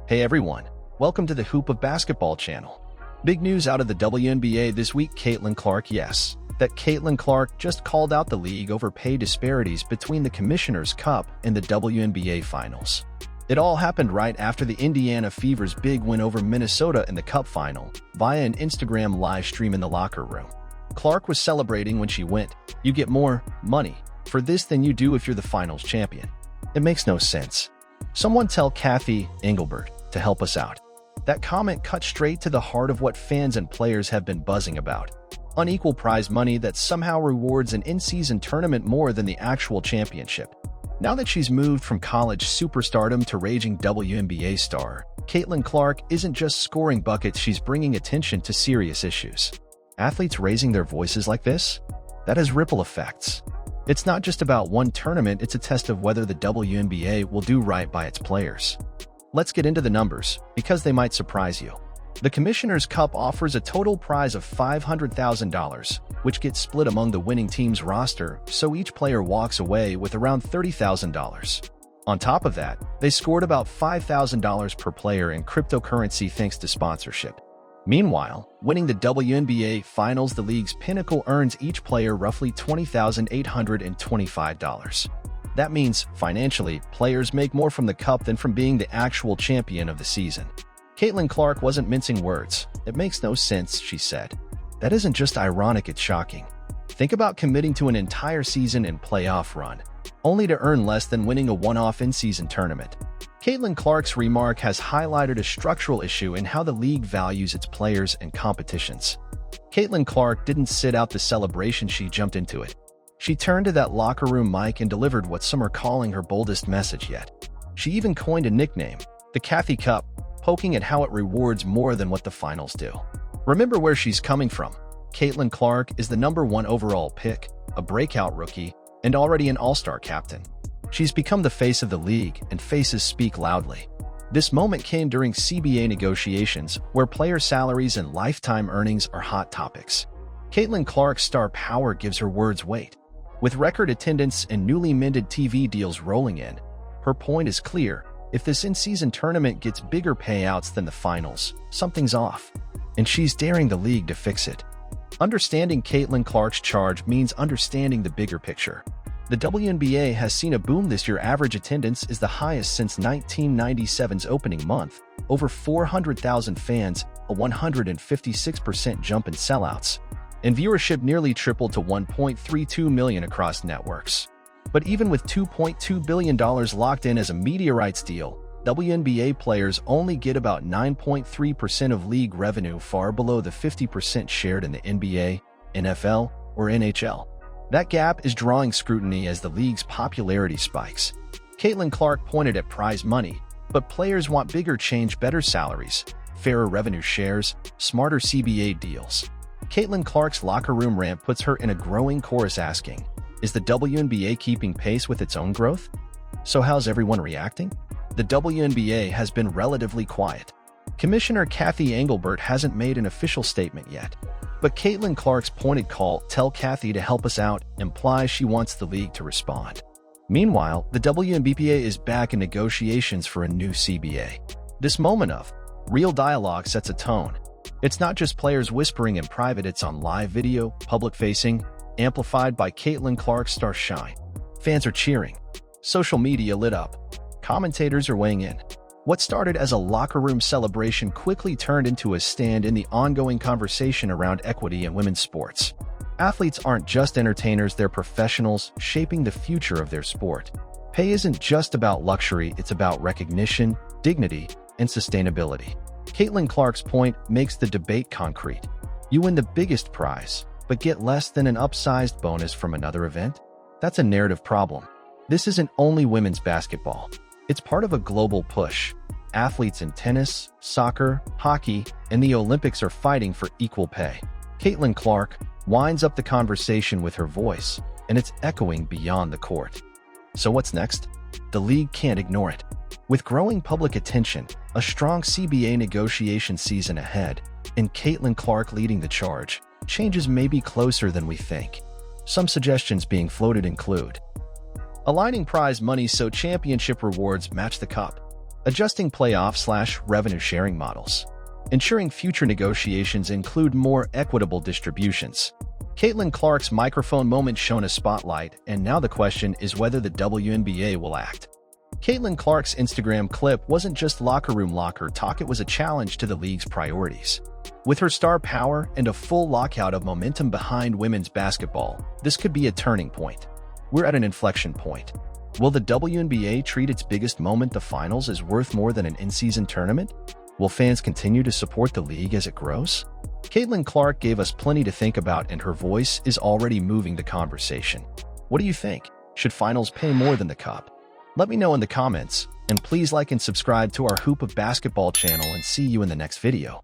Hey everyone, welcome to the Hoop of Basketball channel. Big news out of the WNBA this week. Caitlyn Clark, yes, that Caitlyn Clark just called out the league over pay disparities between the Commissioner's Cup and the WNBA Finals. It all happened right after the Indiana Fever's big win over Minnesota in the Cup Final via an Instagram live stream in the locker room. Clark was celebrating when she went, "You get more money for this than you do if you're the Finals champion." It makes no sense. Someone tell Kathy Engelbert to help us out. That comment cut straight to the heart of what fans and players have been buzzing about. Unequal prize money that somehow rewards an in-season tournament more than the actual championship. Now that she's moved from college superstardom to raging WNBA star, Caitlyn Clark isn't just scoring buckets, she's bringing attention to serious issues. Athletes raising their voices like this? That has ripple effects. It's not just about one tournament, it's a test of whether the WNBA will do right by its players. Let's get into the numbers, because they might surprise you. The Commissioner's Cup offers a total prize of $500,000, which gets split among the winning team's roster, so each player walks away with around $30,000. On top of that, they scored about $5,000 per player in cryptocurrency thanks to sponsorship. Meanwhile, winning the WNBA Finals, the league's pinnacle, earns each player roughly $20,825. That means, financially, players make more from the cup than from being the actual champion of the season. Caitlyn Clark wasn't mincing words. "It makes no sense," she said. That isn't just ironic, it's shocking. Think about committing to an entire season and playoff run, only to earn less than winning a one-off in-season tournament. Caitlyn Clark's remark has highlighted a structural issue in how the league values its players and competitions. Caitlyn Clark didn't sit out the celebration, she jumped into it. She turned to that locker room mic and delivered what some are calling her boldest message yet. She even coined a nickname, the Kathy Cup, poking at how it rewards more than what the finals do. Remember where she's coming from. Caitlyn Clark is the #1 overall pick, a breakout rookie, and already an all-star captain. She's become the face of the league, and faces speak loudly. This moment came during CBA negotiations, where player salaries and lifetime earnings are hot topics. Caitlyn Clark's star power gives her words weight. With record attendance and newly minted TV deals rolling in, her point is clear: if this in-season tournament gets bigger payouts than the finals, something's off. And she's daring the league to fix it. Understanding Caitlyn Clark's charge means understanding the bigger picture. The WNBA has seen a boom this year. Average attendance is the highest since 1997's opening month, over 400,000 fans, a 156% jump in sellouts, and viewership nearly tripled to 1.32 million across networks. But even with $2.2 billion locked in as a media rights deal, WNBA players only get about 9.3% of league revenue, far below the 50% shared in the NBA, NFL, or NHL. That gap is drawing scrutiny as the league's popularity spikes. Caitlyn Clark pointed at prize money, but players want bigger change, better salaries, fairer revenue shares, smarter CBA deals. Caitlyn Clark's locker room rant puts her in a growing chorus asking, is the WNBA keeping pace with its own growth? So how's everyone reacting? The WNBA has been relatively quiet. Commissioner Kathy Engelbert hasn't made an official statement yet. But Caitlyn Clark's pointed call, "Tell Kathy to help us out," implies she wants the league to respond. Meanwhile, the WNBA is back in negotiations for a new CBA. This moment of real dialogue sets a tone. It's not just players whispering in private, it's on live video, public-facing, amplified by Caitlyn Clark's star shine. Fans are cheering. Social media lit up. Commentators are weighing in. What started as a locker room celebration quickly turned into a stand in the ongoing conversation around equity in women's sports. Athletes aren't just entertainers, they're professionals shaping the future of their sport. Pay isn't just about luxury, it's about recognition, dignity, and sustainability. Caitlyn Clark's point makes the debate concrete. You win the biggest prize, but get less than an upsized bonus from another event? That's a narrative problem. This isn't only women's basketball. It's part of a global push. Athletes in tennis, soccer, hockey, and the Olympics are fighting for equal pay. Caitlyn Clark winds up the conversation with her voice, and it's echoing beyond the court. So what's next? The league can't ignore it. With growing public attention, a strong CBA negotiation season ahead, and Caitlyn Clark leading the charge, changes may be closer than we think. Some suggestions being floated include aligning prize money so championship rewards match the cup, Adjusting playoff/revenue sharing models. Ensuring future negotiations include more equitable distributions. Caitlyn Clark's microphone moment shone a spotlight, and now the question is whether the WNBA will act. Caitlyn Clark's Instagram clip wasn't just locker talk, it was a challenge to the league's priorities. With her star power and a full lockout of momentum behind women's basketball, this could be a turning point. We're at an inflection point. Will the WNBA treat its biggest moment, the finals, as worth more than an in-season tournament? Will fans continue to support the league as it grows? Caitlyn Clark gave us plenty to think about, and her voice is already moving the conversation. What do you think? Should finals pay more than the cup? Let me know in the comments, and please like and subscribe to our Hoop of Basketball channel, and see you in the next video.